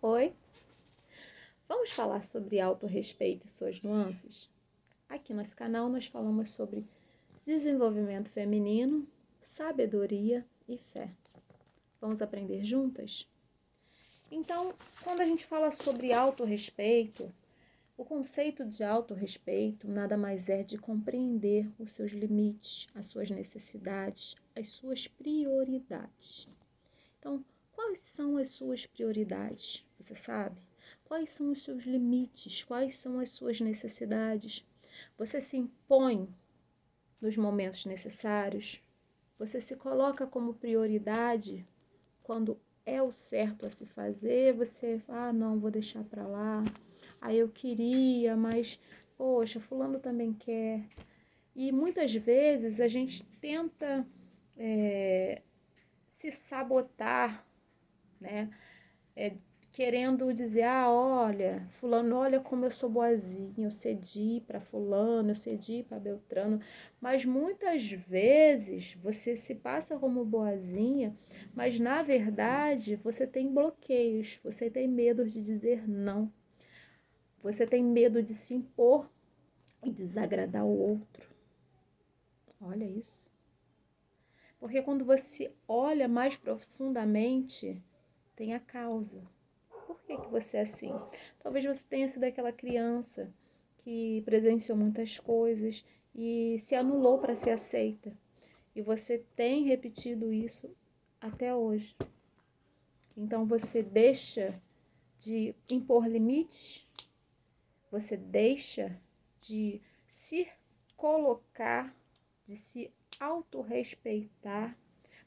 Oi, vamos falar sobre autorrespeito e suas nuances? Aqui no nosso canal nós falamos sobre desenvolvimento feminino, sabedoria e fé. Vamos aprender juntas? Então, quando a gente fala sobre autorrespeito, o conceito de autorrespeito nada mais é de compreender os seus limites, as suas necessidades, as suas prioridades. Então, quais são as suas prioridades? Você sabe? Quais são os seus limites? Quais são as suas necessidades? Você se impõe nos momentos necessários? Você se coloca como prioridade quando é o certo a se fazer? Você, não, vou deixar para lá. Eu queria, mas, poxa, fulano também quer. E muitas vezes a gente tenta se sabotar, né? Querendo dizer, olha, fulano, olha como eu sou boazinha, eu cedi para fulano, eu cedi para Beltrano, mas muitas vezes você se passa como boazinha, mas na verdade você tem bloqueios, você tem medo de dizer não, você tem medo de se impor e desagradar o outro. Olha isso. Porque quando você olha mais profundamente, tem a causa. Por que você é assim? Talvez você tenha sido aquela criança que presenciou muitas coisas e se anulou para ser aceita. E você tem repetido isso até hoje. Então você deixa de impor limites, você deixa de se colocar, de se autorrespeitar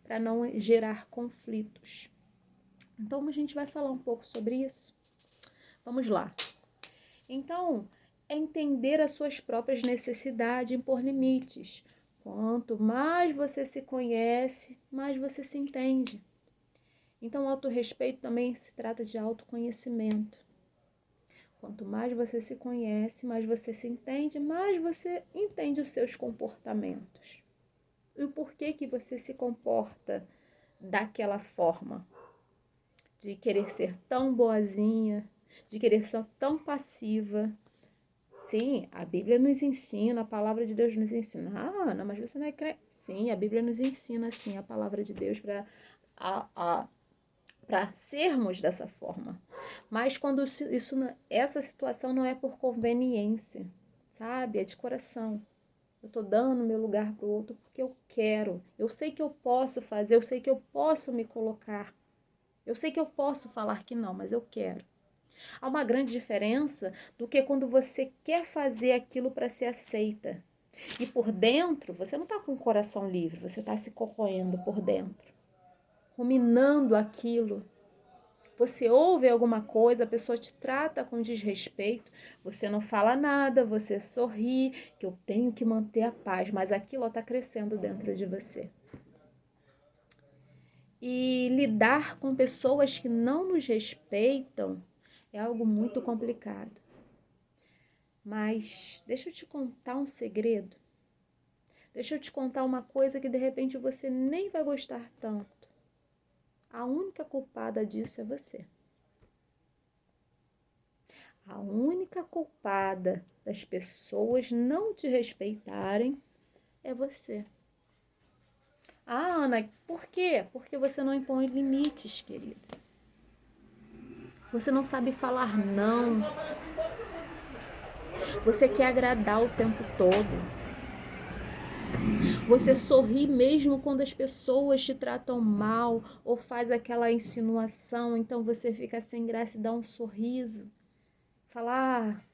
para não gerar conflitos. Então a gente vai falar um pouco sobre isso. Vamos lá. Então, é entender as suas próprias necessidades, impor limites. Quanto mais você se conhece, mais você se entende. Então, autorrespeito também se trata de autoconhecimento. Quanto mais você se conhece, mais você se entende, mais você entende os seus comportamentos. E o porquê que você se comporta daquela forma. De querer ser tão boazinha, de querer ser tão passiva. Sim, a Bíblia nos ensina, a palavra de Deus nos ensina. Ana, mas você não é crente. Sim, a Bíblia nos ensina, sim, a palavra de Deus para sermos dessa forma. Mas quando essa situação não é por conveniência, sabe? É de coração. Eu estou dando meu lugar para o outro porque eu quero. Eu sei que eu posso fazer, eu sei que eu posso me colocar. Eu sei que eu posso falar que não, mas eu quero. Há uma grande diferença do que quando você quer fazer aquilo para ser aceita. E por dentro, você não está com o coração livre, você está se corroendo por dentro, ruminando aquilo. Você ouve alguma coisa, a pessoa te trata com desrespeito, você não fala nada, você sorri, que eu tenho que manter a paz, mas aquilo está crescendo dentro de você. E lidar com pessoas que não nos respeitam é algo muito complicado. Mas deixa eu te contar um segredo. Deixa eu te contar uma coisa que de repente você nem vai gostar tanto. A única culpada disso é você. A única culpada das pessoas não te respeitarem é você. Ana, por quê? Porque você não impõe limites, querida. Você não sabe falar não. Você quer agradar o tempo todo. Você sorri mesmo quando as pessoas te tratam mal ou faz aquela insinuação, então você fica sem graça e dá um sorriso. Falar,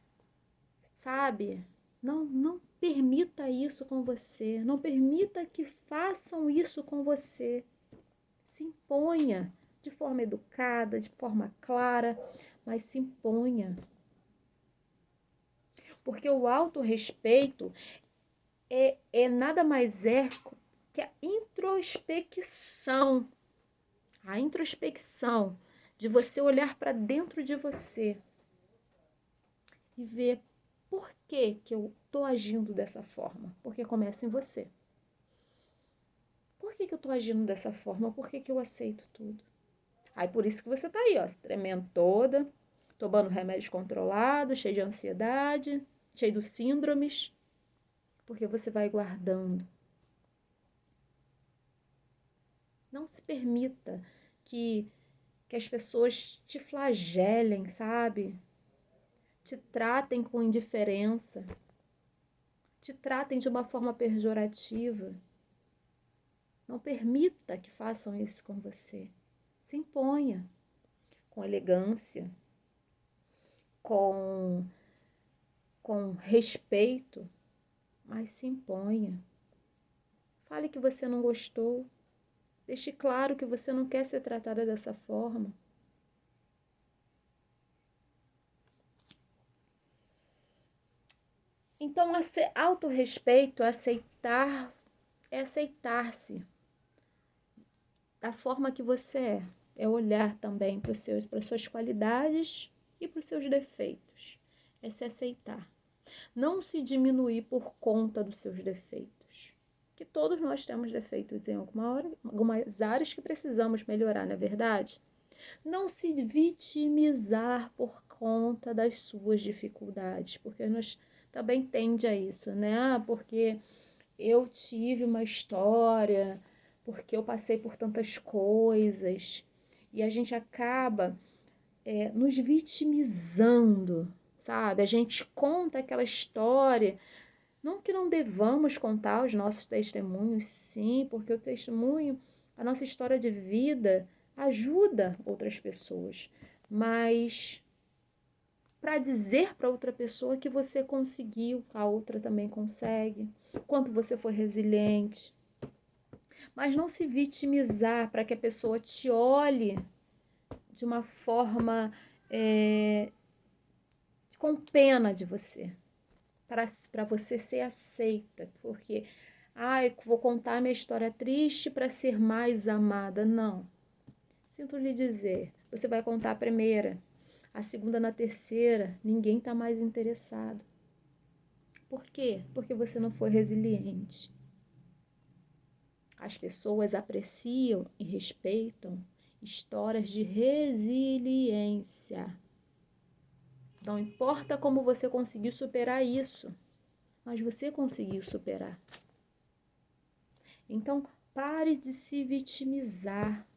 sabe? Não permita isso com você. Não permita que façam isso com você. Se imponha de forma educada, de forma clara, mas se imponha. Porque o autorrespeito é nada mais que a introspecção. A introspecção de você olhar para dentro de você e ver por que eu estou agindo dessa forma. Porque começa em você. Por que eu estou agindo dessa forma? Por que eu aceito tudo? Aí por isso que você tá aí, ó, se tremendo toda, tomando remédios controlados, cheio de ansiedade, cheio de síndromes, porque você vai guardando. Não se permita que as pessoas te flagelem, sabe? Te tratem com indiferença, te tratem de uma forma pejorativa. Não permita que façam isso com você. Se imponha com elegância, com, com respeito, mas se imponha. Fale que você não gostou. Deixe claro que você não quer ser tratada dessa forma. Então, autorrespeito, é aceitar-se da forma que você é. É olhar também para as suas qualidades e para os seus defeitos. É se aceitar. Não se diminuir por conta dos seus defeitos. Que todos nós temos defeitos em algumas áreas que precisamos melhorar, não é verdade? Não se vitimizar por conta das suas dificuldades, porque nós também tende a isso, né? Porque eu tive uma história, porque eu passei por tantas coisas, e a gente acaba nos vitimizando, sabe? A gente conta aquela história, não que não devamos contar os nossos testemunhos, sim, porque o testemunho, a nossa história de vida ajuda outras pessoas, mas para dizer para outra pessoa que você conseguiu, a outra também consegue, quanto você foi resiliente. Mas não se vitimizar para que a pessoa te olhe de uma forma com pena de você, para você ser aceita, porque eu vou contar minha história triste para ser mais amada. Não. Sinto lhe dizer, você vai contar a primeira, a segunda na terceira, ninguém está mais interessado. Por quê? Porque você não foi resiliente. As pessoas apreciam e respeitam histórias de resiliência. Não importa como você conseguiu superar isso, mas você conseguiu superar. Então, pare de se vitimizar.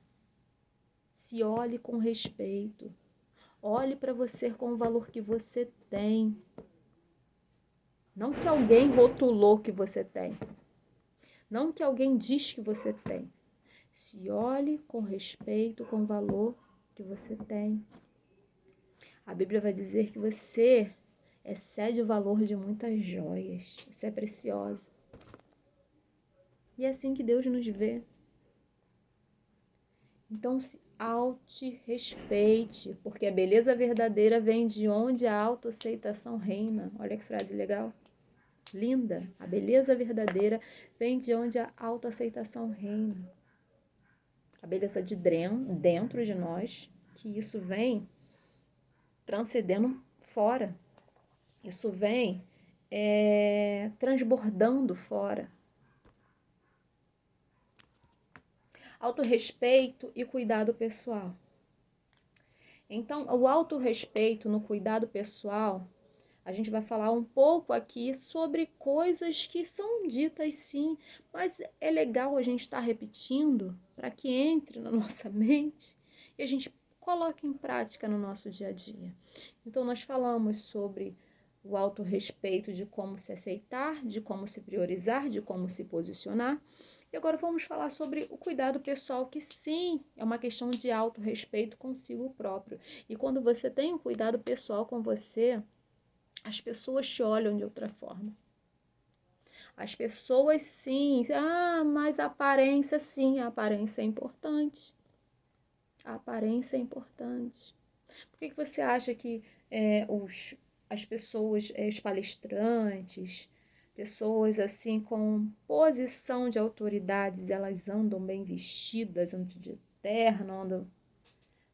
Se olhe com respeito. Olhe para você com o valor que você tem. Não que alguém rotulou que você tem. Não que alguém diz que você tem. Se olhe com respeito, com o valor que você tem. A Bíblia vai dizer que você excede o valor de muitas joias. Você é preciosa. E é assim que Deus nos vê. Então, se auto-respeite, porque a beleza verdadeira vem de onde a autoaceitação reina. Olha que frase legal. Linda. A beleza verdadeira vem de onde a autoaceitação reina. A beleza de dentro de nós, que isso vem transcendendo fora. Isso vem transbordando fora. Autorrespeito e cuidado pessoal. Então, o autorrespeito no cuidado pessoal, a gente vai falar um pouco aqui sobre coisas que são ditas sim, mas é legal a gente estar repetindo para que entre na nossa mente e a gente coloque em prática no nosso dia a dia. Então, nós falamos sobre o autorrespeito, de como se aceitar, de como se priorizar, de como se posicionar. E agora vamos falar sobre o cuidado pessoal, que sim, é uma questão de autorrespeito consigo próprio. E quando você tem um cuidado pessoal com você, as pessoas te olham de outra forma. As pessoas sim, mas a aparência sim, a aparência é importante. A aparência é importante. Por que você acha que as pessoas, os palestrantes, pessoas assim com posição de autoridade, elas andam bem vestidas, andam de terno, andam...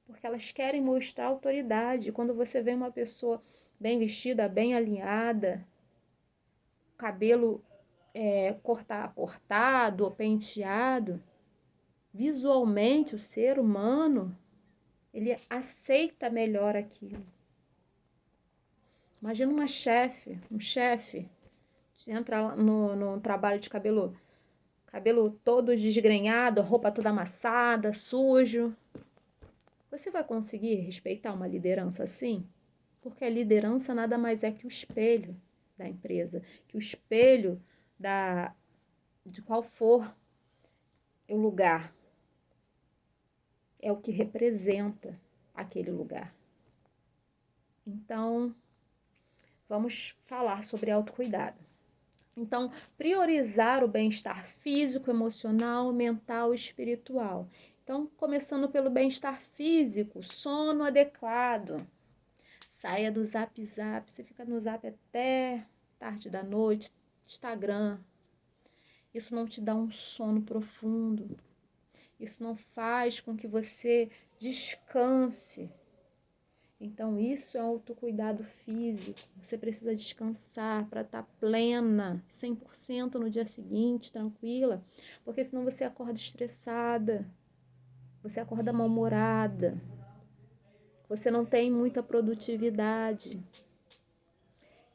porque elas querem mostrar autoridade. Quando você vê uma pessoa bem vestida, bem alinhada, cabelo cortado ou penteado, visualmente o ser humano ele aceita melhor aquilo. Imagina um chefe, entra lá no trabalho de cabelo todo desgrenhado, roupa toda amassada, sujo. Você vai conseguir respeitar uma liderança assim? Porque a liderança nada mais é que o espelho da empresa, que o espelho de qual for o lugar. É o que representa aquele lugar. Então, vamos falar sobre autocuidado. Então, priorizar o bem-estar físico, emocional, mental e espiritual. Então, começando pelo bem-estar físico, sono adequado. Saia do zap, você fica no zap até tarde da noite, Instagram. Isso não te dá um sono profundo. Isso não faz com que você descanse. Então, isso é autocuidado físico. Você precisa descansar para estar plena, 100% no dia seguinte, tranquila. Porque senão você acorda estressada, você acorda mal-humorada, você não tem muita produtividade.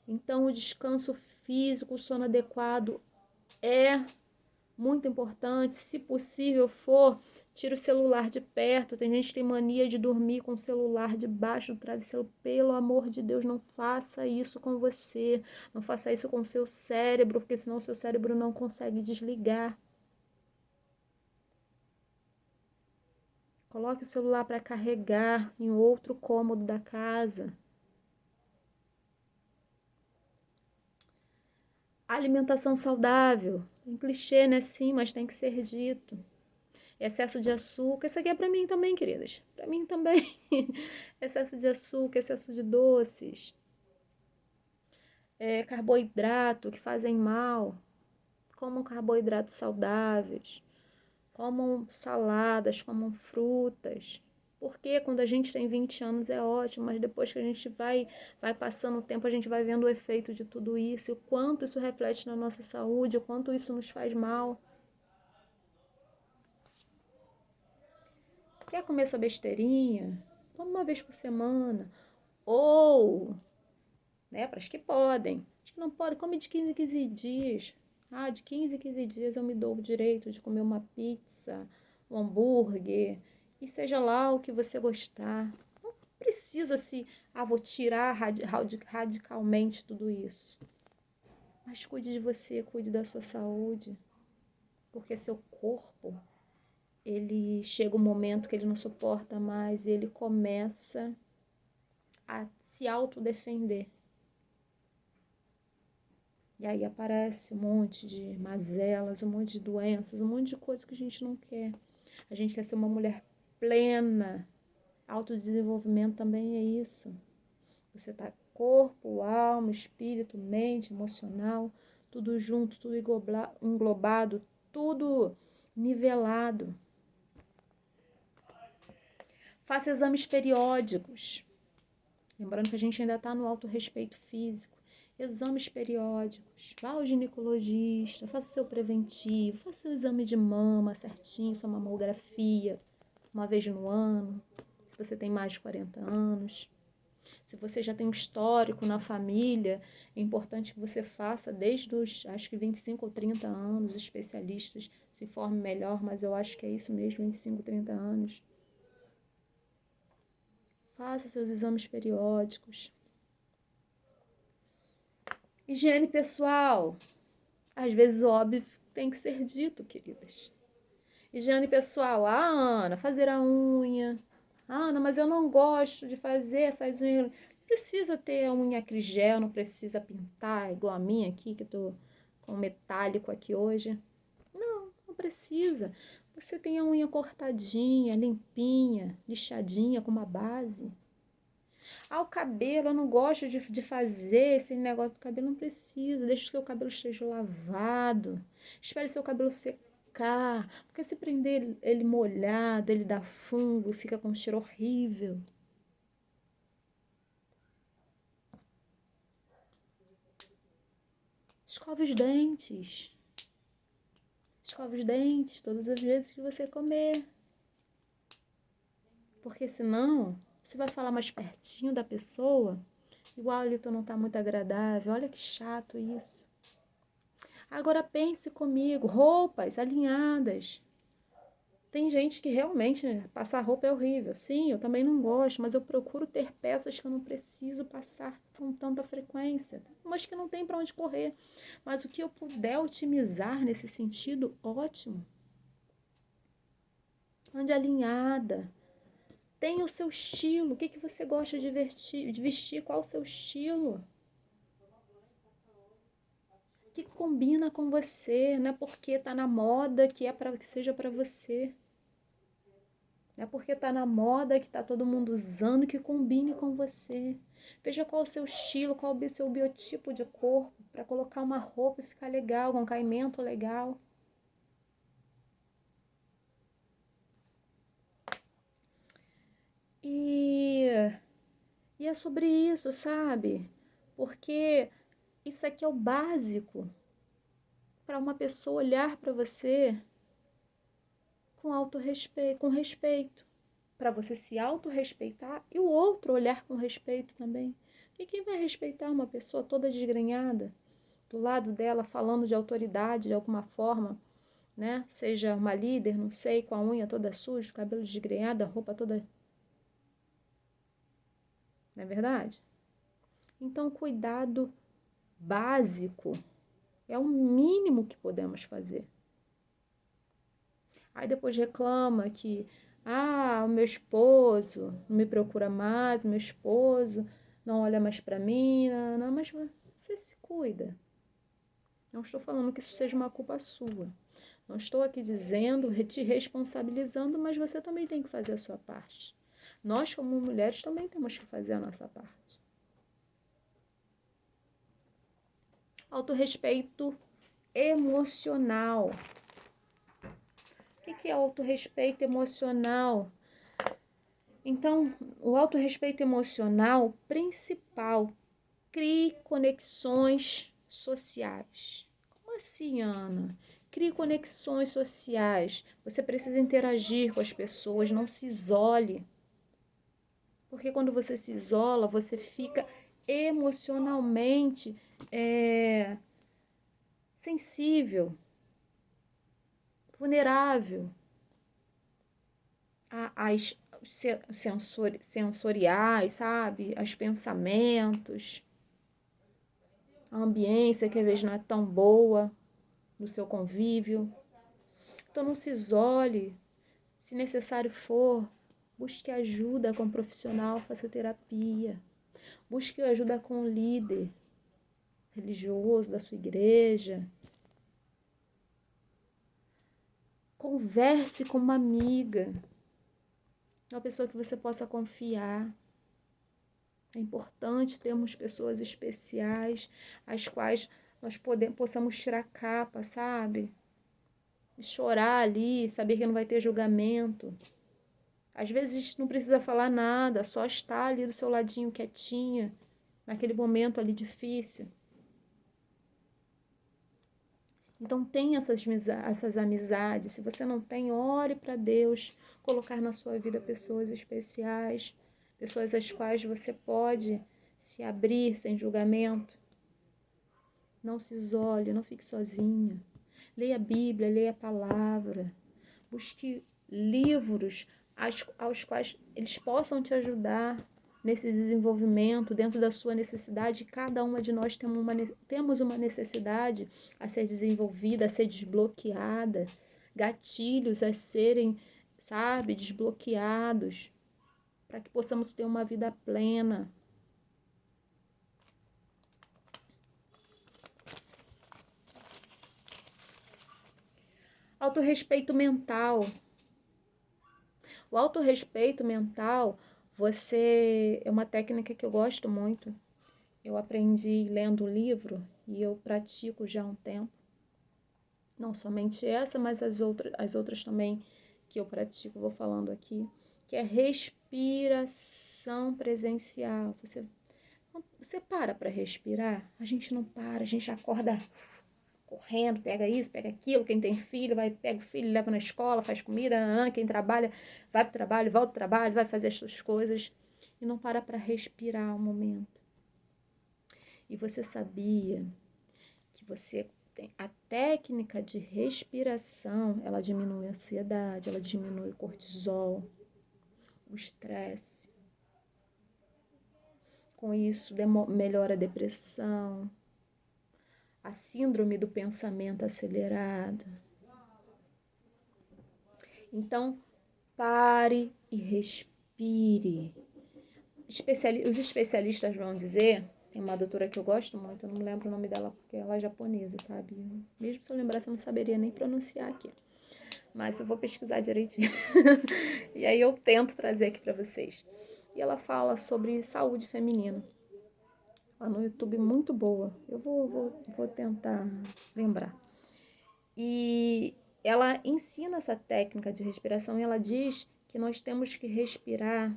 Então, o descanso físico, o sono adequado é muito importante. Se possível for, tira o celular de perto. Tem gente que tem mania de dormir com o celular debaixo do travesseiro. Pelo amor de Deus, não faça isso com você. Não faça isso com o seu cérebro, porque senão o seu cérebro não consegue desligar. Coloque o celular para carregar em outro cômodo da casa. Alimentação saudável. Um clichê, né? Sim, mas tem que ser dito. Excesso de açúcar, isso aqui é para mim também, queridas. Para mim também. Excesso de açúcar, excesso de doces. Carboidrato que fazem mal. Comam carboidratos saudáveis. Comam saladas, comam frutas. Porque quando a gente tem 20 anos é ótimo, mas depois que a gente vai passando o tempo, a gente vai vendo o efeito de tudo isso, o quanto isso reflete na nossa saúde, o quanto isso nos faz mal. Quer comer sua besteirinha? Come uma vez por semana. Ou, né, para as que podem. As que não podem, come de 15 em 15 dias. Ah, de 15 em 15 dias eu me dou o direito de comer uma pizza, um hambúrguer, e seja lá o que você gostar. Não precisa vou tirar radicalmente tudo isso. Mas cuide de você, cuide da sua saúde. Porque seu corpo, ele chega um momento que ele não suporta mais e ele começa a se autodefender. E aí aparece um monte de mazelas, um monte de doenças, um monte de coisas que a gente não quer. A gente quer ser uma mulher plena. Autodesenvolvimento também é isso. Você tá corpo, alma, espírito, mente, emocional, tudo junto, tudo englobado, tudo nivelado. Faça exames periódicos. Lembrando que a gente ainda está no autorrespeito físico. Exames periódicos. Vá ao ginecologista, faça seu preventivo, faça seu exame de mama certinho, sua mamografia, uma vez no ano, se você tem mais de 40 anos. Se você já tem um histórico na família, é importante que você faça desde os, acho que 25 ou 30 anos, especialistas se formem melhor, mas eu acho que é isso mesmo, 25, 30 anos. Faça seus exames periódicos. Higiene pessoal. Às vezes o óbvio tem que ser dito, queridas. Higiene pessoal. Ah, Ana, fazer a unha. Ah, Ana, mas eu não gosto de fazer essas unhas. Precisa ter a unha acrigel, não precisa pintar igual a minha aqui, que eu tô com metálico aqui hoje. Não, não precisa. Você tem a unha cortadinha, limpinha, lixadinha, com uma base. Ah, o cabelo, eu não gosto de fazer esse negócio do cabelo. Não precisa, deixa o seu cabelo esteja lavado. Espere seu cabelo secar. Porque se prender ele molhado, ele dá fungo e fica com um cheiro horrível. Escove os dentes. Escove os dentes todas as vezes que você comer. Porque senão, você vai falar mais pertinho da pessoa e o hálito não está muito agradável. Olha que chato isso. Agora pense comigo, roupas alinhadas. Tem gente que realmente, né, passar roupa é horrível. Sim, eu também não gosto, mas eu procuro ter peças que eu não preciso passar com tanta frequência. Mas que não tem para onde correr. Mas o que eu puder otimizar nesse sentido, ótimo. Ande alinhada. Tenha o seu estilo. O que você gosta de vestir? Qual o seu estilo? Que combina com você, não é porque tá na moda que é para que seja para você. Não é porque tá na moda que tá todo mundo usando que combine com você. Veja qual o seu estilo, qual o seu biotipo de corpo para colocar uma roupa e ficar legal, com um caimento legal. E, e é sobre isso, sabe? Porque isso aqui é o básico para uma pessoa olhar para você com autorrespeito, com respeito. Para você se autorrespeitar e o outro olhar com respeito também. E quem vai respeitar uma pessoa toda desgrenhada, do lado dela falando de autoridade de alguma forma, né? Seja uma líder, não sei, com a unha toda suja, cabelo desgrenhado, a roupa toda... Não é verdade? Então, cuidado básico é o mínimo que podemos fazer. Aí depois reclama que, o meu esposo não me procura mais, meu esposo não olha mais para mim, não, mas você se cuida. Não estou falando que isso seja uma culpa sua. Não estou aqui dizendo, te responsabilizando, mas você também tem que fazer a sua parte. Nós, como mulheres, também temos que fazer a nossa parte. Autorrespeito emocional. O que é autorrespeito emocional? Então, o autorrespeito emocional principal, crie conexões sociais. Como assim, Ana? Crie conexões sociais. Você precisa interagir com as pessoas, não se isole. Porque quando você se isola, você fica emocionalmente sensível, vulnerável às sensoriais, sabe? Aos pensamentos, a ambiência que às vezes não é tão boa no seu convívio. Então não se isole. Se necessário for, busque ajuda com um profissional, faça terapia. Busque ajuda com um líder religioso da sua igreja. Converse com uma amiga, uma pessoa que você possa confiar. É importante termos pessoas especiais, às quais nós possamos tirar a capa, sabe? E chorar ali, saber que não vai ter julgamento. Às vezes a gente não precisa falar nada, só estar ali do seu ladinho quietinha, naquele momento ali difícil. Então tenha essas amizades. Se você não tem, ore para Deus colocar na sua vida pessoas especiais, pessoas às quais você pode se abrir sem julgamento. Não se isole, não fique sozinha. Leia a Bíblia, leia a palavra. Busque livros aos quais eles possam te ajudar nesse desenvolvimento, dentro da sua necessidade. Cada uma de nós temos uma necessidade a ser desenvolvida, a ser desbloqueada, gatilhos a serem, sabe, desbloqueados, para que possamos ter uma vida plena. Autorrespeito mental. O autorrespeito mental, é uma técnica que eu gosto muito. Eu aprendi lendo o livro e eu pratico já há um tempo. Não somente essa, mas as outras também que eu pratico, vou falando aqui, que é respiração presencial. Você para respirar? A gente não para, a gente acorda correndo, pega isso, pega aquilo. Quem tem filho, pega o filho, leva na escola, faz comida. Quem trabalha, vai para o trabalho, volta do trabalho, vai fazer as suas coisas. E não para respirar um momento. E você sabia que você tem a técnica de respiração, ela diminui a ansiedade, ela diminui o cortisol, o estresse. Com isso, melhora a depressão, a síndrome do pensamento acelerado. Então, pare e respire. Os especialistas vão dizer, tem uma doutora que eu gosto muito, eu não me lembro o nome dela porque ela é japonesa, sabe? Mesmo se eu lembrasse, eu não saberia nem pronunciar aqui. Mas eu vou pesquisar direitinho. E aí eu tento trazer aqui para vocês. E ela fala sobre saúde feminina. Lá no YouTube, muito boa. Eu vou tentar lembrar. E ela ensina essa técnica de respiração e ela diz que nós temos que respirar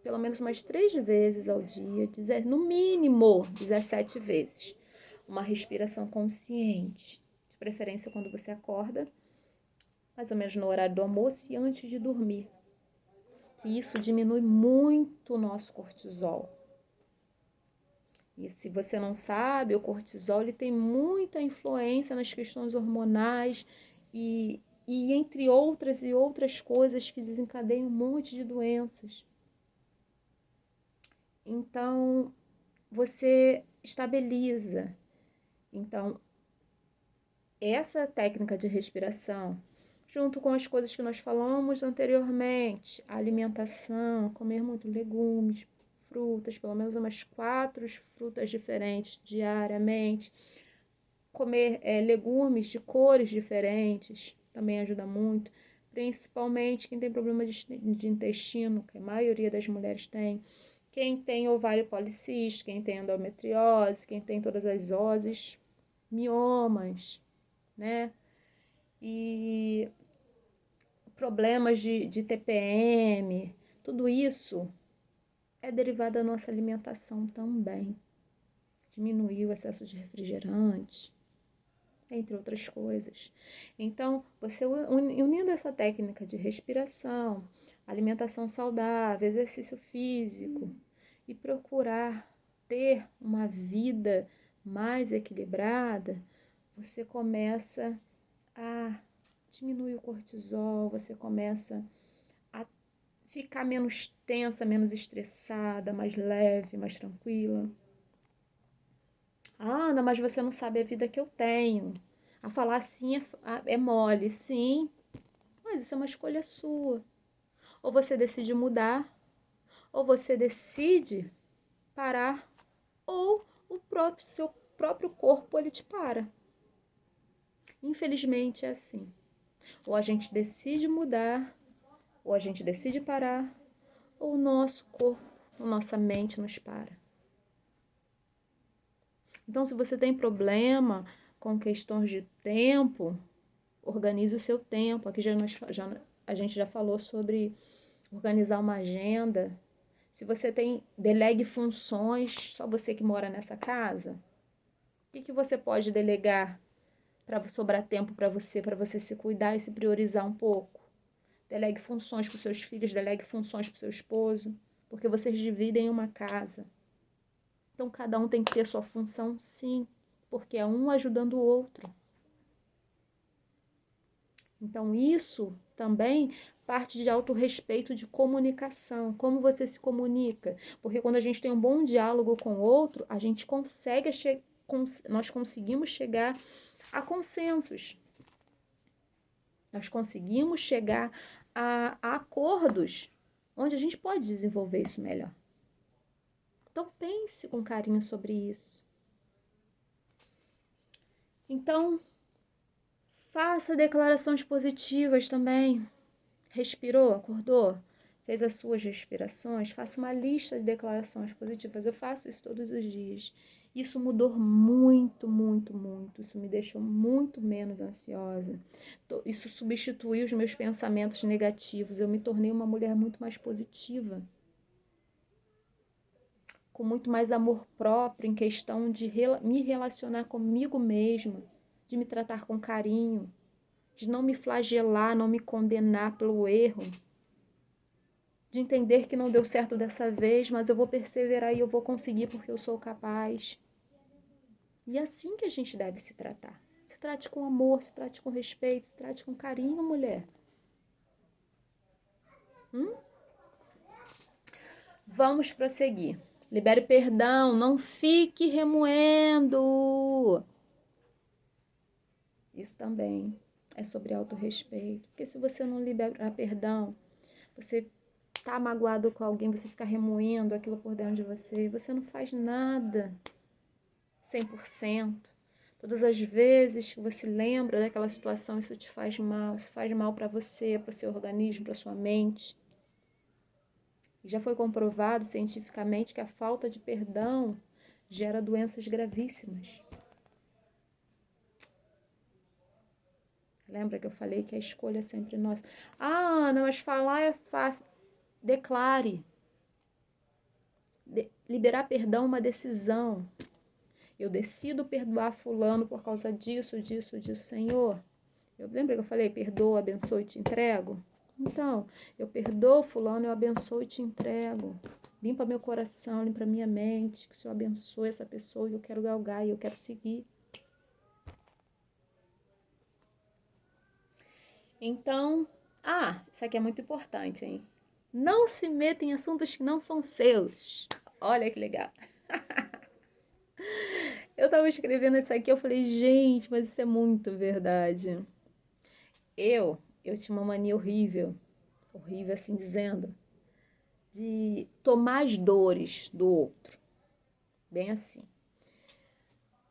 pelo menos umas 3 vezes ao dia, no mínimo 17 vezes. Uma respiração consciente, de preferência quando você acorda, mais ou menos no horário do almoço e antes de dormir. Que isso diminui muito o nosso cortisol. E se você não sabe, o cortisol ele tem muita influência nas questões hormonais e entre outras e outras coisas que desencadeiam um monte de doenças. Então, você estabiliza. Então, essa técnica de respiração, junto com as coisas que nós falamos anteriormente, a alimentação, comer muito legumes, frutas, pelo menos umas 4 frutas diferentes diariamente, comer legumes de cores diferentes, também ajuda muito, principalmente quem tem problema de intestino, que a maioria das mulheres tem, quem tem ovário policístico, quem tem endometriose, quem tem todas as oses, miomas, né? E problemas de TPM, tudo isso é derivado da nossa alimentação também. Diminuir o excesso de refrigerante, entre outras coisas. Então, você unindo essa técnica de respiração, alimentação saudável, exercício físico e procurar ter uma vida mais equilibrada, você começa a diminuir o cortisol, você começa a ficar menos tensa, menos estressada, mais leve, mais tranquila. Ah, Ana, mas você não sabe a vida que eu tenho. A falar assim é mole, sim, mas isso é uma escolha sua. Ou você decide mudar, ou você decide parar, ou seu próprio corpo ele te para. Infelizmente é assim. Ou a gente decide mudar, ou a gente decide parar, ou o nosso corpo, a nossa mente nos para. Então, se você tem problema com questões de tempo, organize o seu tempo. Aqui a gente já falou sobre organizar uma agenda. Se você delegue funções, só você que mora nessa casa, o que você pode delegar para sobrar tempo para você se cuidar e se priorizar um pouco? Delegue funções para os seus filhos, delegue funções para o seu esposo, porque vocês dividem uma casa. Então, cada um tem que ter sua função, sim, porque é um ajudando o outro. Então, isso também parte de autorrespeito, de comunicação. Como você se comunica? Porque quando a gente tem um bom diálogo com o outro, a gente nós conseguimos chegar a consensos. Nós conseguimos chegar a acordos onde a gente pode desenvolver isso melhor. Então, pense com carinho sobre isso. Então, faça declarações positivas também. Respirou, acordou, fez as suas respirações, faça uma lista de declarações positivas. Eu faço isso todos os dias. Isso mudou muito, muito, muito. Isso me deixou muito menos ansiosa. Isso substituiu os meus pensamentos negativos. Eu me tornei uma mulher muito mais positiva, com muito mais amor próprio em questão de me relacionar comigo mesma, de me tratar com carinho, de não me flagelar, não me condenar pelo erro, de entender que não deu certo dessa vez, mas eu vou perseverar e eu vou conseguir porque eu sou capaz. E é assim que a gente deve se tratar. Se trate com amor, se trate com respeito, se trate com carinho, mulher. Vamos prosseguir. Libere perdão, não fique remoendo. Isso também é sobre autorrespeito. Porque se você não liberar perdão, você tá magoado com alguém, você fica remoendo aquilo por dentro de você não faz nada 100%. Todas as vezes que você lembra daquela situação, isso te faz mal. Isso faz mal para você, para o seu organismo, para sua mente. E já foi comprovado cientificamente que a falta de perdão gera doenças gravíssimas. Lembra que eu falei que a escolha é sempre nossa? Ah, Ana, mas falar é fácil. Declare. Liberar perdão é uma decisão. Eu decido perdoar fulano por causa disso, Senhor. Lembra que eu falei, perdoa, abençoe e te entrego? Então, eu perdoo fulano, eu abençoo e te entrego. Limpa meu coração, limpa minha mente, que o Senhor abençoe essa pessoa que eu quero galgar e eu quero seguir. Então, isso aqui é muito importante, hein? Não se meta em assuntos que não são seus. Olha que legal. Eu tava escrevendo isso aqui, eu falei, gente, mas isso é muito verdade. Eu tinha uma mania horrível assim dizendo, de tomar as dores do outro. Bem assim.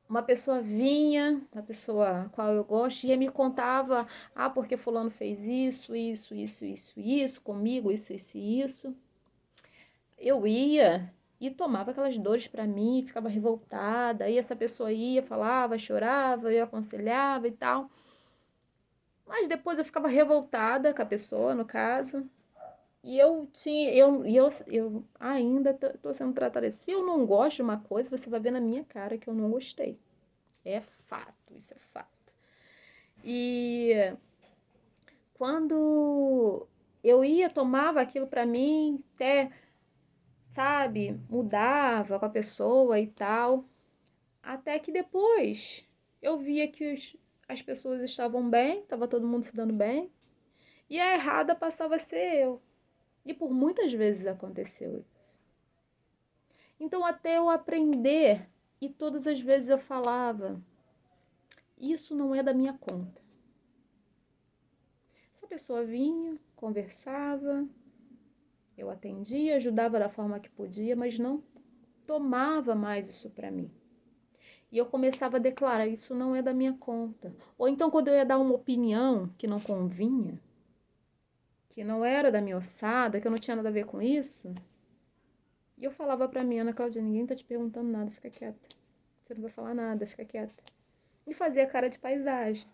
Uma pessoa vinha, uma pessoa a qual eu gosto, e me contava, porque fulano fez isso comigo, isso. Eu ia e tomava aquelas dores para mim, ficava revoltada, aí essa pessoa ia, falava, chorava, eu aconselhava e tal. Mas depois eu ficava revoltada com a pessoa, no caso. E eu ainda tô sendo tratada. Se eu não gosto de uma coisa, você vai ver na minha cara que eu não gostei. É fato, isso é fato. E quando eu ia, tomava aquilo pra mim, até, sabe, mudava com a pessoa e tal. Até que depois eu via que as pessoas estavam bem, tava todo mundo se dando bem. E a errada passava a ser eu. E por muitas vezes aconteceu isso. Então, até eu aprender, e todas as vezes eu falava, isso não é da minha conta. Essa pessoa vinha, conversava, eu atendia, ajudava da forma que podia, mas não tomava mais isso para mim. E eu começava a declarar, isso não é da minha conta. Ou então, quando eu ia dar uma opinião que não convinha, que não era da minha ossada, que eu não tinha nada a ver com isso, e eu falava pra mim, Ana Cláudia, ninguém tá te perguntando nada, fica quieta. Você não vai falar nada, fica quieta. E fazia cara de paisagem.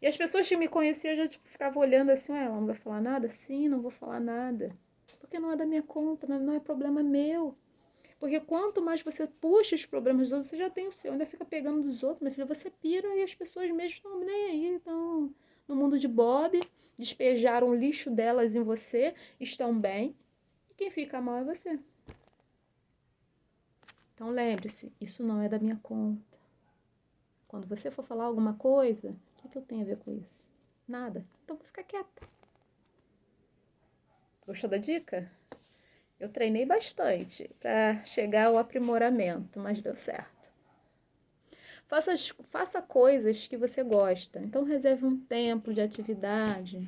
E as pessoas que me conheciam já ficavam olhando assim, ela não vai falar nada? Sim, não vou falar nada. Porque não é da minha conta, não é problema meu. Porque quanto mais você puxa os problemas dos outros, você já tem o seu. Ainda fica pegando dos outros, minha filha, você pira e as pessoas mesmo estão nem aí. Estão no mundo de Bob, despejaram o lixo delas em você, estão bem. E quem fica mal é você. Então lembre-se, isso não é da minha conta. Quando você for falar alguma coisa, o que eu tenho a ver com isso? Nada. Então vou ficar quieta. Gostou da dica? Eu treinei bastante para chegar ao aprimoramento, mas deu certo. Faça coisas que você gosta. Então reserve um tempo de atividade.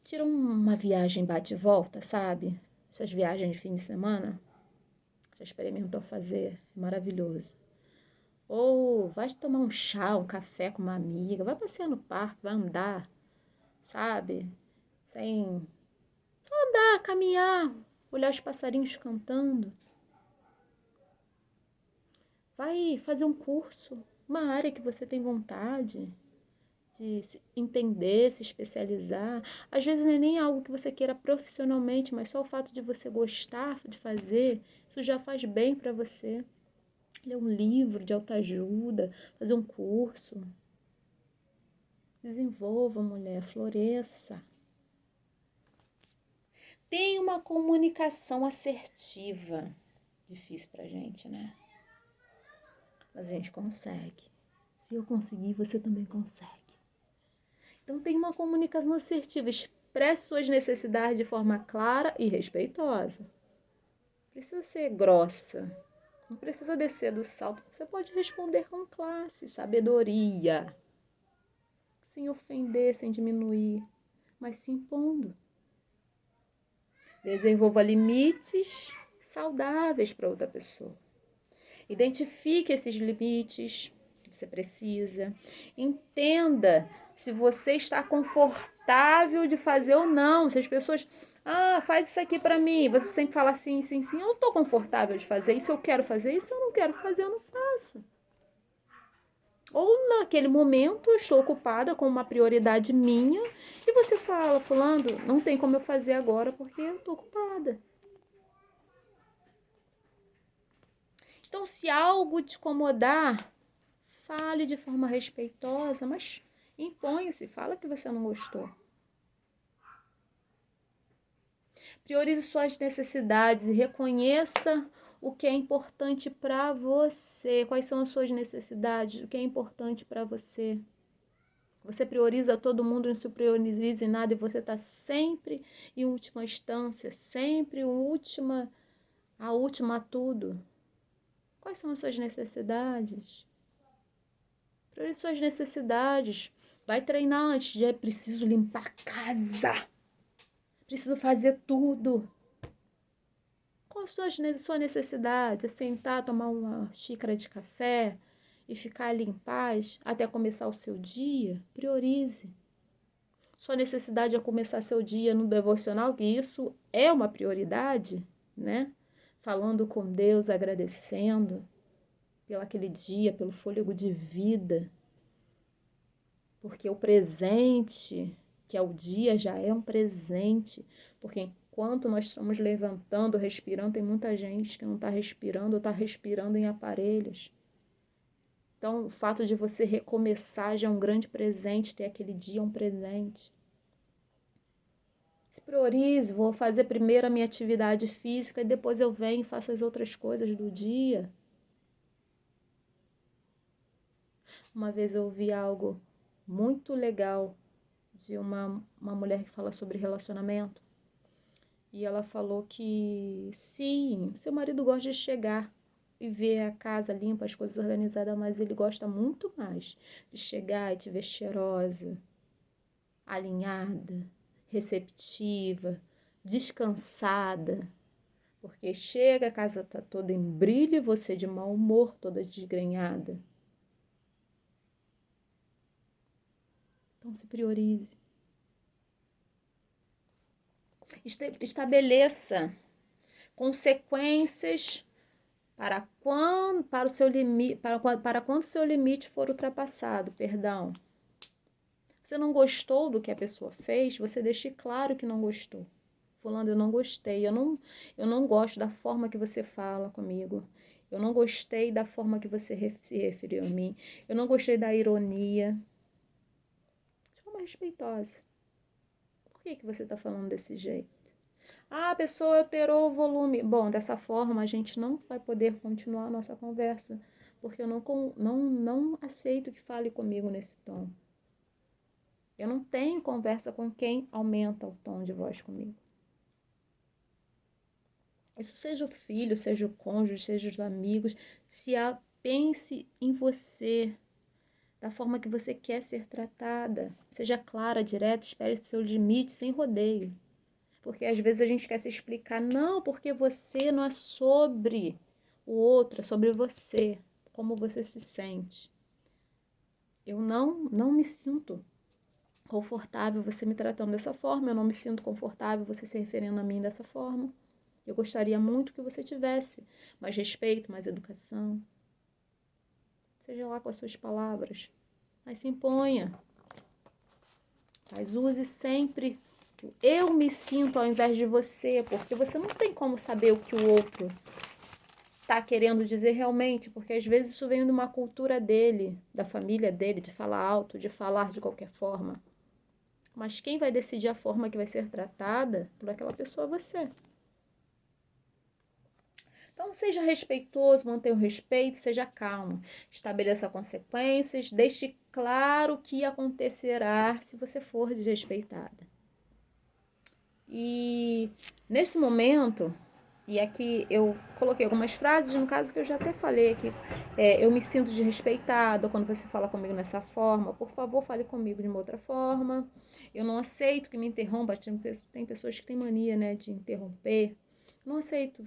Tira uma viagem bate e volta, sabe? Essas viagens de fim de semana. Já experimentou fazer? É maravilhoso. Ou vai tomar um chá, um café com uma amiga, vai passear no parque, vai andar, sabe? Só andar, caminhar, olhar os passarinhos cantando. Vai fazer um curso, uma área que você tem vontade de se entender, se especializar. Às vezes não é nem algo que você queira profissionalmente, mas só o fato de você gostar de fazer, isso já faz bem para você. ler um livro de autoajuda, fazer um curso. Desenvolva, mulher, floresça. Tenha uma comunicação assertiva. Difícil pra gente, né? Mas a gente consegue. Se eu conseguir, você também consegue. Então tenha uma comunicação assertiva. Expresse suas necessidades de forma clara e respeitosa. Precisa ser grossa. Não precisa descer do salto. Você pode responder com classe, sabedoria. Sem ofender, sem diminuir, mas se impondo. Desenvolva limites saudáveis para outra pessoa. Identifique esses limites que você precisa. Entenda se você está confortável de fazer ou não. Se as pessoas, faz isso aqui para mim. Você sempre fala sim, sim, sim. Eu não estou confortável de fazer isso. Eu quero fazer isso. Eu não quero fazer, eu não faço. Ou naquele momento eu estou ocupada com uma prioridade minha e você fala, fulano, não tem como eu fazer agora porque eu estou ocupada. Então, se algo te incomodar, fale de forma respeitosa, mas imponha-se, fala que você não gostou. Priorize suas necessidades e reconheça o que é importante para você. Quais são as suas necessidades? O que é importante para você? Você prioriza todo mundo, não se prioriza em nada e você está sempre em última instância, sempre a última a tudo. Quais são as suas necessidades? Priorize suas necessidades. Vai treinar antes de preciso limpar a casa. Preciso fazer tudo. Qual a sua necessidade? É sentar, tomar uma xícara de café e ficar ali em paz até começar o seu dia? Priorize. Sua necessidade é começar seu dia no devocional, que isso é uma prioridade, né? Falando com Deus, agradecendo pelo aquele dia, pelo fôlego de vida. Porque o presente, que é o dia, já é um presente. Porque enquanto nós estamos levantando, respirando, tem muita gente que não está respirando ou está respirando em aparelhos. Então, o fato de você recomeçar já é um grande presente, ter aquele dia um presente. Se priorize, vou fazer primeiro a minha atividade física e depois eu venho e faço as outras coisas do dia. Uma vez eu ouvi algo muito legal de uma mulher que fala sobre relacionamento. E ela falou que sim, seu marido gosta de chegar e ver a casa limpa, as coisas organizadas, mas ele gosta muito mais de chegar e te ver cheirosa, alinhada, receptiva, descansada. Porque chega, a casa tá toda em brilho e você de mau humor, toda desgrenhada. Então se priorize. Estabeleça consequências para o seu limite, para quando o seu limite for ultrapassado, perdão. Você não gostou do que a pessoa fez, você deixe claro que não gostou. Fulano, eu não gostei, eu não gosto da forma que você fala comigo. Eu não gostei da forma que você se referiu a mim. Eu não gostei da ironia. De forma respeitosa. Por que você está falando desse jeito? A pessoa alterou o volume. Bom, dessa forma a gente não vai poder continuar a nossa conversa, porque eu não aceito que fale comigo nesse tom. Eu não tenho conversa com quem aumenta o tom de voz comigo. Isso seja o filho, seja o cônjuge, seja os amigos. Pense em você, da forma que você quer ser tratada. Seja clara, direta, espere seu limite, sem rodeio. Porque às vezes a gente quer se explicar, não, porque você não é sobre o outro, é sobre você, como você se sente. Eu não me sinto confortável você me tratando dessa forma, eu não me sinto confortável você se referindo a mim dessa forma. Eu gostaria muito que você tivesse mais respeito, mais educação. Seja lá com as suas palavras, mas se imponha. Mas use sempre eu me sinto ao invés de você, porque você não tem como saber o que o outro está querendo dizer realmente, porque às vezes isso vem de uma cultura dele, da família dele, de falar alto, de falar de qualquer forma. Mas quem vai decidir a forma que vai ser tratada por aquela pessoa é você. Então, seja respeitoso, mantenha o respeito, seja calmo. Estabeleça consequências, deixe claro o que acontecerá se você for desrespeitada. E nesse momento, e aqui eu coloquei algumas frases, no caso que eu já até falei aqui, eu me sinto desrespeitada quando você fala comigo nessa forma, por favor, fale comigo de uma outra forma. Eu não aceito que me interrompa, tem pessoas que têm mania, né, de interromper. Não aceito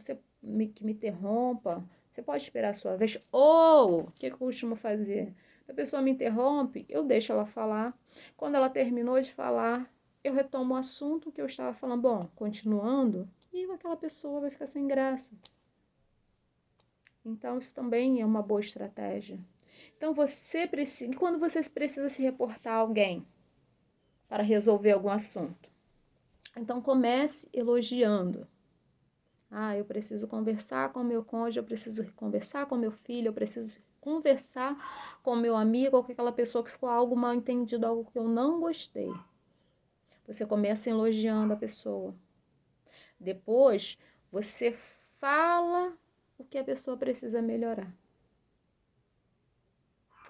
que me interrompa, você pode esperar a sua vez. Ou, o que eu costumo fazer? A pessoa me interrompe, eu deixo ela falar. Quando ela terminou de falar, eu retomo o assunto que eu estava falando. Bom, continuando, e aquela pessoa vai ficar sem graça. Então, isso também é uma boa estratégia. Então, quando você precisa se reportar a alguém para resolver algum assunto, então comece elogiando. Eu preciso conversar com meu cônjuge, eu preciso conversar com meu filho, eu preciso conversar com meu amigo ou com aquela pessoa que ficou algo mal entendido, algo que eu não gostei. Você começa elogiando a pessoa. Depois, você fala o que a pessoa precisa melhorar.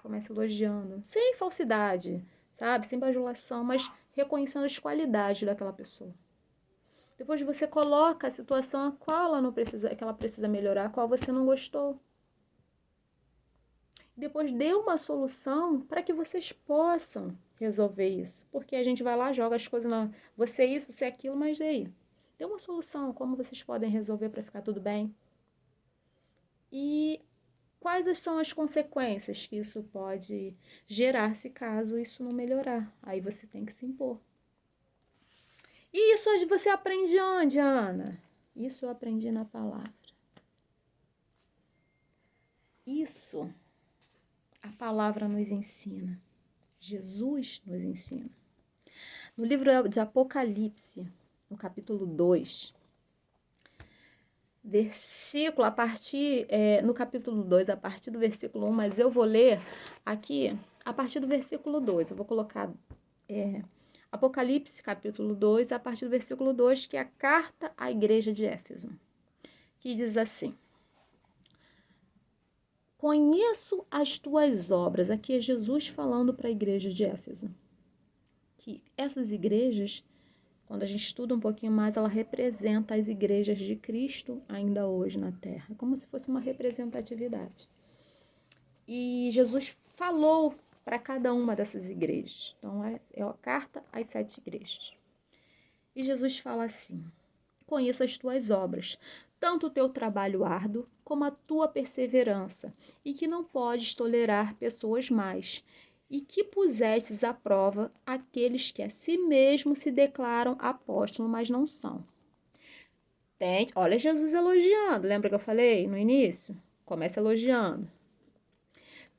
Começa elogiando, sem falsidade, sabe? Sem bajulação, mas reconhecendo as qualidades daquela pessoa. Depois você coloca a situação a qual que ela precisa melhorar, a qual você não gostou. Depois dê uma solução para que vocês possam resolver isso. Porque a gente vai lá, joga as coisas na... Você isso, você aquilo, mas aí? Dê uma solução, como vocês podem resolver para ficar tudo bem. E quais são as consequências que isso pode gerar se caso isso não melhorar? Aí você tem que se impor. E isso você aprende onde, Ana? Isso eu aprendi na palavra. Isso a palavra nos ensina. Jesus nos ensina. No livro de Apocalipse, no capítulo 2, no capítulo 2, a partir do versículo 1, mas eu vou ler aqui a partir do versículo 2. Eu vou colocar Apocalipse, capítulo 2, a partir do versículo 2, que é a carta à igreja de Éfeso, que diz assim: Conheço as tuas obras. Aqui é Jesus falando para a igreja de Éfeso. Que essas igrejas, quando a gente estuda um pouquinho mais, ela representa as igrejas de Cristo ainda hoje na Terra, como se fosse uma representatividade. E Jesus falou para cada uma dessas igrejas. Então, é a carta às 7 igrejas. E Jesus fala assim: Conheço as tuas obras, tanto o teu trabalho árduo como a tua perseverança, e que não podes tolerar pessoas más, e que pusestes à prova aqueles que a si mesmos se declaram apóstolos, mas não são. Olha Jesus elogiando, lembra que eu falei no início? Começa elogiando.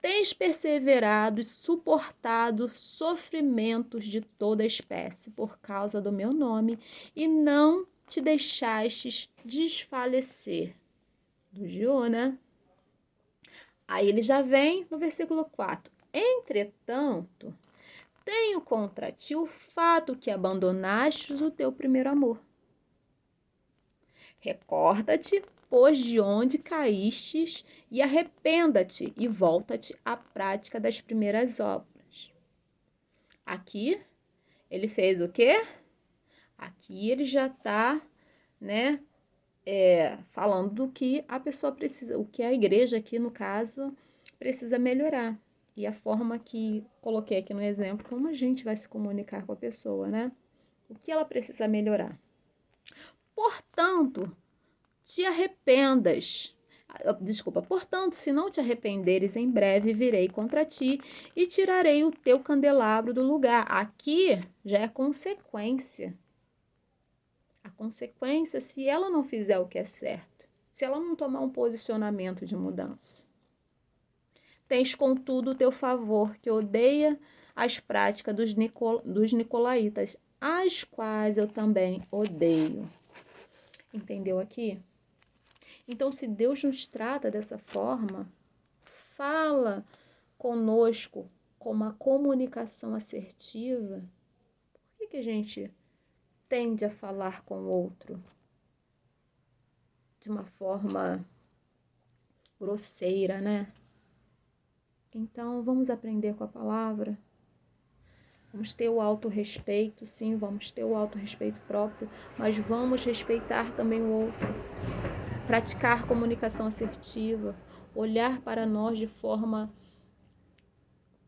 Tens perseverado e suportado sofrimentos de toda espécie por causa do meu nome, e não te deixastes desfalecer. Elogiou, né? Aí ele já vem no versículo 4. Entretanto, tenho contra ti o fato que abandonastes o teu primeiro amor. Recorda-te, pois, de onde caístes, e arrependa-te, e volta-te à prática das primeiras obras. Aqui, ele fez o quê? Aqui ele já está, né, falando do que a pessoa precisa, o que a igreja aqui, no caso, precisa melhorar. E a forma que coloquei aqui no exemplo, como a gente vai se comunicar com a pessoa, né? O que ela precisa melhorar. Portanto, portanto, se não te arrependeres, em breve virei contra ti e tirarei o teu candelabro do lugar. Aqui já é consequência. A consequência se ela não fizer o que é certo, se ela não tomar um posicionamento de mudança. Tens, contudo, o teu favor, que odeia as práticas dos nicolaítas, as quais eu também odeio. Entendeu aqui? Então, se Deus nos trata dessa forma, fala conosco com uma comunicação assertiva, por que a gente tende a falar com o outro de uma forma grosseira, né? Então, vamos aprender com a palavra. Vamos ter o autorrespeito, sim, vamos ter o autorrespeito próprio, mas vamos respeitar também o outro. Praticar comunicação assertiva, olhar para nós de forma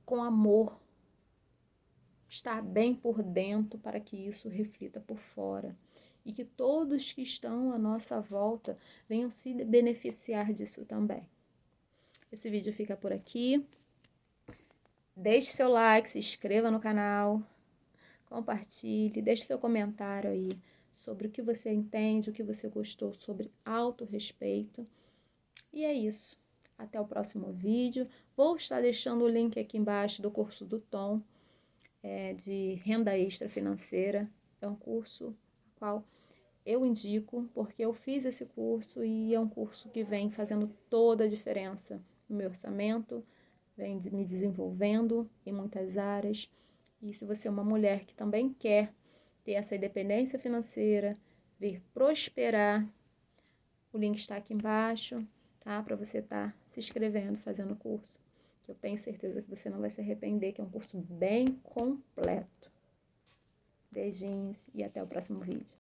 com amor, estar bem por dentro para que isso reflita por fora. E que todos que estão à nossa volta venham se beneficiar disso também. Esse vídeo fica por aqui. Deixe seu like, se inscreva no canal, compartilhe, deixe seu comentário aí sobre o que você entende, o que você gostou sobre autorrespeito. E é isso. Até o próximo vídeo. Vou estar deixando o link aqui embaixo do curso do Tom, de renda extra financeira. É um curso qual eu indico, porque eu fiz esse curso e é um curso que vem fazendo toda a diferença no meu orçamento, vem me desenvolvendo em muitas áreas. E se você é uma mulher que também quer ter essa independência financeira, vir prosperar, o link está aqui embaixo, tá? Para você estar se inscrevendo, fazendo o curso. Que eu tenho certeza que você não vai se arrepender, que é um curso bem completo. Beijinhos e até o próximo vídeo.